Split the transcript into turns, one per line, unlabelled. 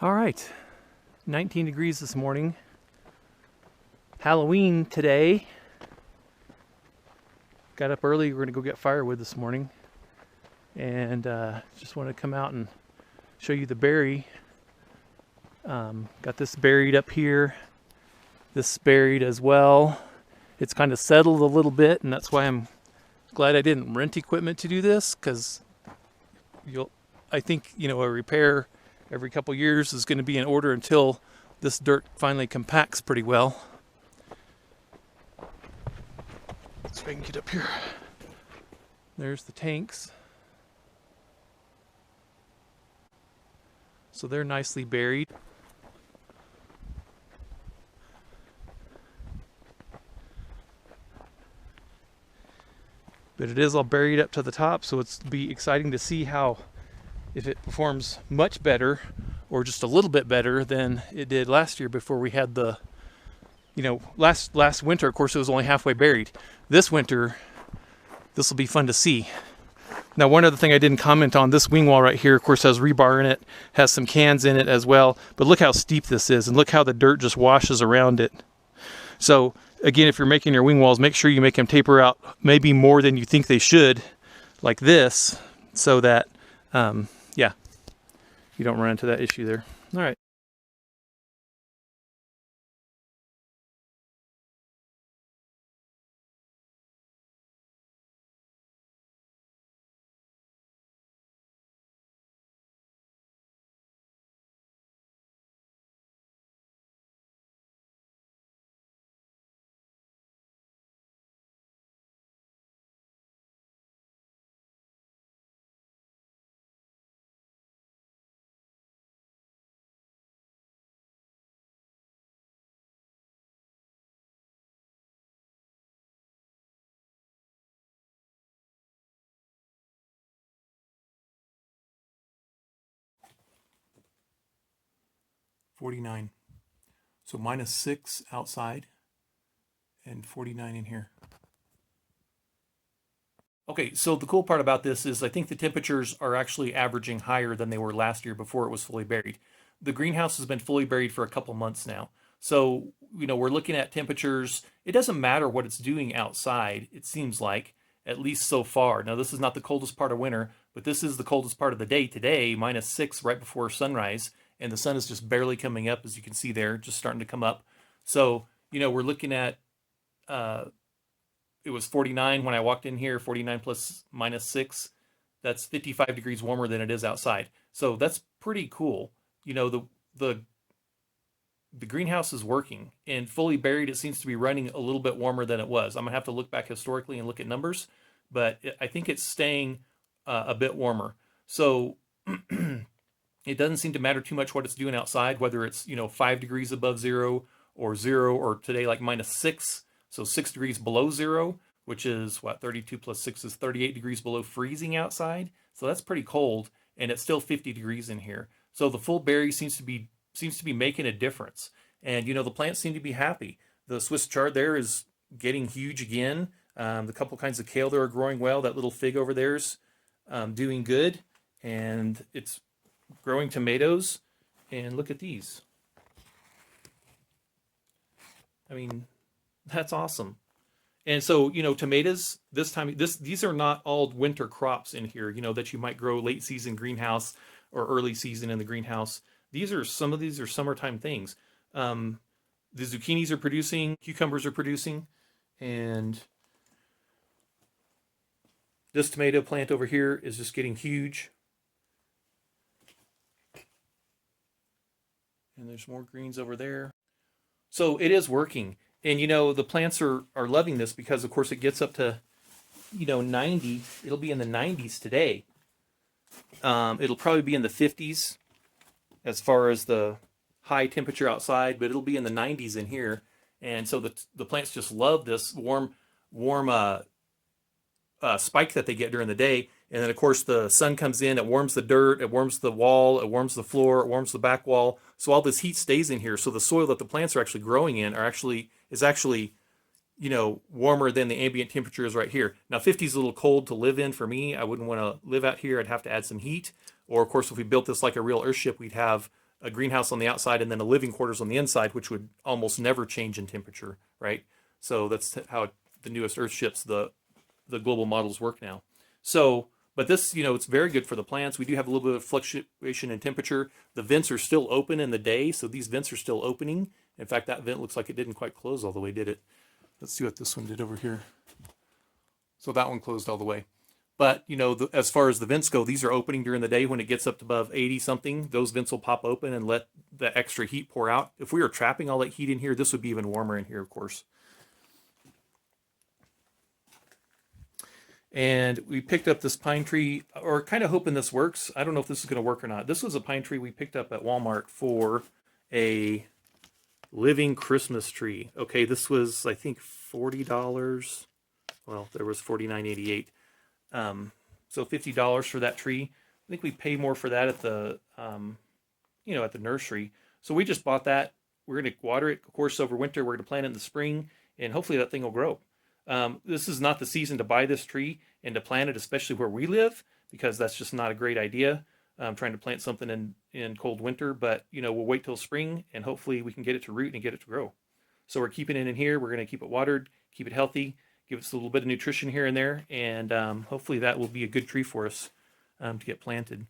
All right, 19 degrees this morning. Halloween today. Got up early. We're gonna go get firewood this morning, and just want to come out and show you the berry. Got this buried up here. This buried as well. It's kind of settled a little bit, and that's why I'm glad I didn't rent equipment to do this, because I think a repair every couple years is going to be in order until this dirt finally compacts pretty well. So I can get up here. There's the tanks. So they're nicely buried. But it is all buried up to the top, so it's be exciting to see if it performs much better or just a little bit better than it did last year before we had the, last winter, of course, it was only halfway buried. This winter, this will be fun to see. Now, one other thing I didn't comment on, this wing wall right here, of course, has rebar in it, has some cans in it as well, but look how steep this is, and look how the dirt just washes around it. So, again, if you're making your wing walls, make sure you make them taper out maybe more than you think they should, like this, so that, you don't run into that issue there. All right. $49. So -6 outside and 49 in here. Okay, so the cool part about this is I think the temperatures are actually averaging higher than they were last year before it was fully buried. The greenhouse has been fully buried for a couple months now. So, we're looking at temperatures. It doesn't matter what it's doing outside, it seems like, at least so far. Now, this is not the coldest part of winter, but this is the coldest part of the day today, -6 right before sunrise. And the sun is just barely coming up, as you can see there, just starting to come up. So, we're looking at, it was 49 when I walked in here, 49 plus -6. That's 55 degrees warmer than it is outside. So that's pretty cool. The greenhouse is working, and fully buried, it seems to be running a little bit warmer than it was. I'm gonna have to look back historically and look at numbers, but I think it's staying a bit warmer. So it doesn't seem to matter too much what it's doing outside, whether it's 5 degrees above zero, or today like -6, so 6 degrees below zero, which is 32 plus 6 is 38 degrees below freezing outside. So that's pretty cold, and it's still 50 degrees in here. So the full berry seems to be making a difference, and the plants seem to be happy. The Swiss chard there is getting huge again. The couple kinds of kale there are growing well. That little fig over there's doing good, and it's growing tomatoes. And look at these. I mean, that's awesome. And so, tomatoes this time, these are not all winter crops in here, that you might grow late season greenhouse or early season in the greenhouse. Some of these are summertime things. The zucchinis are producing, cucumbers are producing, and this tomato plant over here is just getting huge. And there's more greens over there. So it is working. And, the plants are loving this because, of course, it gets up to, 90. It'll be in the 90s today. It'll probably be in the 50s as far as the high temperature outside, but it'll be in the 90s in here. And so the plants just love this warm spike that they get during the day. And then, of course, the sun comes in, it warms the dirt, it warms the wall, it warms the floor, it warms the back wall. So all this heat stays in here. So the soil that the plants are actually growing in is actually warmer than the ambient temperature is right here. Now, 50 is a little cold to live in for me. I wouldn't want to live out here. I'd have to add some heat. Or, of course, if we built this like a real Earthship, we'd have a greenhouse on the outside and then a living quarters on the inside, which would almost never change in temperature, right? So that's how the newest Earthships, the global models work now. So, but this, it's very good for the plants. We do have a little bit of fluctuation in temperature. The vents are still open in the day, so these vents are still opening. In fact, that vent looks like it didn't quite close all the way, did it? Let's see what this one did over here. So that one closed all the way. But, as far as the vents go, these are opening during the day. When it gets up to above 80 something, those vents will pop open and let the extra heat pour out. If we were trapping all that heat in here, this would be even warmer in here, of course. And we picked up this pine tree, or kind of hoping this works. I don't know if this is going to work or not. This was a pine tree we picked up at Walmart for a living Christmas tree. Okay, this was, I think, $40. Well, there was $49.88. So $50 for that tree. I think we pay more for that at the, at the nursery. So we just bought that. We're going to water it, of course, over winter. We're going to plant it in the spring, and hopefully that thing will grow. This is not the season to buy this tree and to plant it, especially where we live, because that's just not a great idea. Trying to plant something in cold winter, but we'll wait till spring and hopefully we can get it to root and get it to grow. So we're keeping it in here. We're going to keep it watered, keep it healthy, give us a little bit of nutrition here and there, and hopefully that will be a good tree for us to get planted.